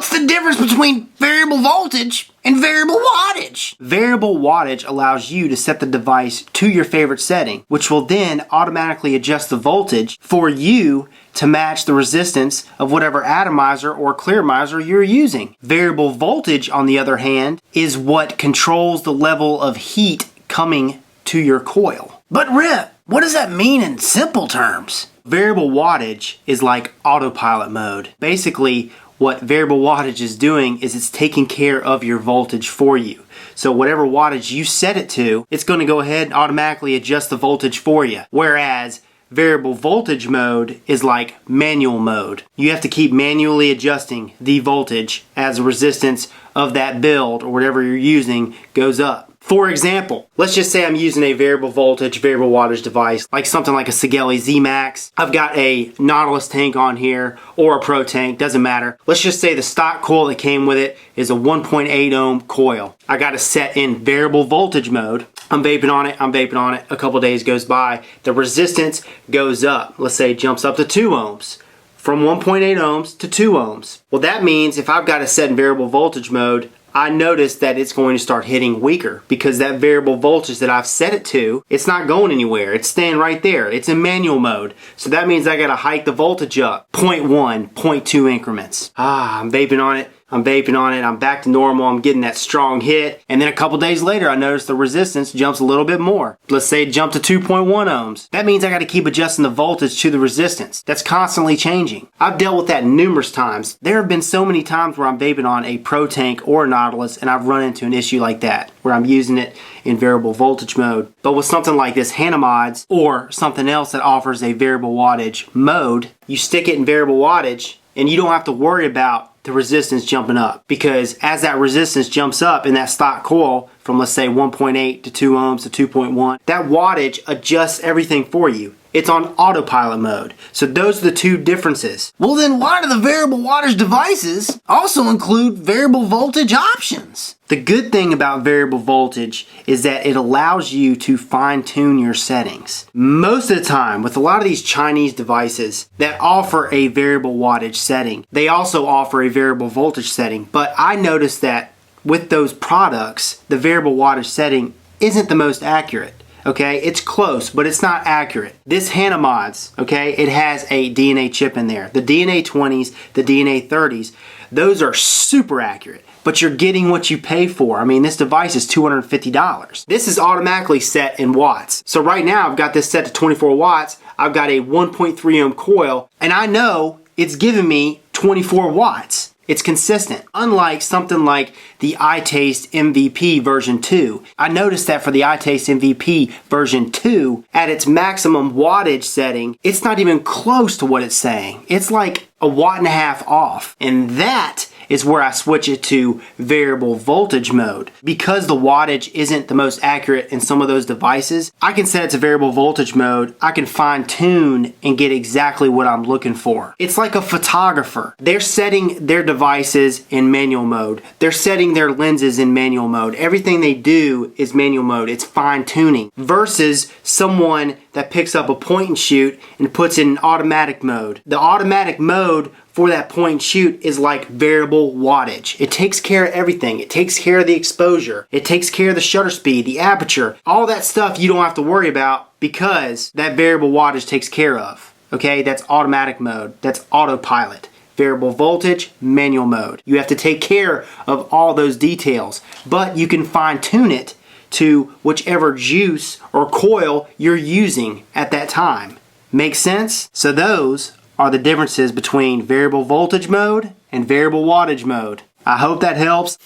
What's the difference between variable voltage and variable wattage? Variable wattage allows you to set the device to your favorite setting, which will then automatically adjust the voltage for you to match the resistance of whatever atomizer or clearomizer you're using. Variable voltage, on the other hand, is what controls the level of heat coming to your coil. But Rip, what does that mean in simple terms? Variable wattage is like autopilot mode. Basically, what variable wattage is doing is it's taking care of your voltage for you. So whatever wattage you set it to, it's going to go ahead and automatically adjust the voltage for you. Whereas variable voltage mode is like manual mode. You have to keep manually adjusting the voltage as the resistance of that build or whatever you're using goes up. For example, let's just say I'm using a variable voltage, variable wattage device, like something like a Sigelli Z-Max. I've got a Nautilus tank on here, or a Pro tank, doesn't matter. Let's just say the stock coil that came with it is a 1.8 ohm coil. I got it set in variable voltage mode. I'm vaping on it, a couple days goes by, the resistance goes up. Let's say it jumps up to 2 ohms. From 1.8 ohms to 2 ohms. Well, that means if I've got it set in variable voltage mode, I notice that it's going to start hitting weaker because that variable voltage that I've set it to, it's not going anywhere. It's staying right there. It's in manual mode. So that means I got to hike the voltage up 0.1, 0.2 increments. I'm vaping on it. I'm back to normal, I'm getting that strong hit, and then a couple days later I notice the resistance jumps a little bit more. Let's say it jumped to 2.1 ohms. That means I got to keep adjusting the voltage to the resistance. That's constantly changing. I've dealt with that numerous times. There have been so many times where I'm vaping on a Pro tank or a Nautilus and I've run into an issue like that, where I'm using it in variable voltage mode. But with something like this Hanomods or something else that offers a variable wattage mode, you stick it in variable wattage and you don't have to worry about the resistance jumping up, because as that resistance jumps up in that stock coil from, let's say, 1.8 to 2 ohms to 2.1, that wattage adjusts everything for you. It's on autopilot mode. So those are the two differences. Well, then why do the variable wattage devices also include variable voltage options? The good thing about variable voltage is that it allows you to fine-tune your settings. Most of the time, with a lot of these Chinese devices that offer a variable wattage setting, they also offer a variable voltage setting. But I noticed that with those products, the variable wattage setting isn't the most accurate. Okay, it's close, but it's not accurate. This Hanomods, okay, it has a DNA chip in there. The DNA 20s, the DNA 30s, those are super accurate, but you're getting what you pay for. I mean, this device is $250. This is automatically set in watts. So right now, I've got this set to 24 watts. I've got a 1.3 ohm coil, and I know it's giving me 24 watts. It's consistent. Unlike something like the iTaste MVP version 2. I noticed that for the iTaste MVP version 2, at its maximum wattage setting, it's not even close to what it's saying. It's like 1.5 watts off. And that is where I switch it to variable voltage mode. Because the wattage isn't the most accurate in some of those devices, I can set it to variable voltage mode. I can fine tune and get exactly what I'm looking for. It's like a photographer. They're setting their devices in manual mode. They're setting their lenses in manual mode. Everything they do is manual mode. It's fine tuning. Versus someone that picks up a point and shoot and puts it in automatic mode. The automatic mode for that point and shoot is like variable wattage. It takes care of everything. It takes care of the exposure. It takes care of the shutter speed, the aperture. All that stuff you don't have to worry about because that variable wattage takes care of. Okay, that's automatic mode. That's autopilot. Variable voltage, manual mode. You have to take care of all those details, but you can fine tune it to whichever juice or coil you're using at that time. Make sense? So those are the differences between variable voltage mode and variable wattage mode. I hope that helps.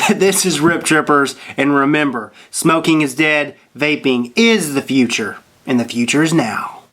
This is Rip Trippers, and remember, smoking is dead, vaping is the future, and the future is now.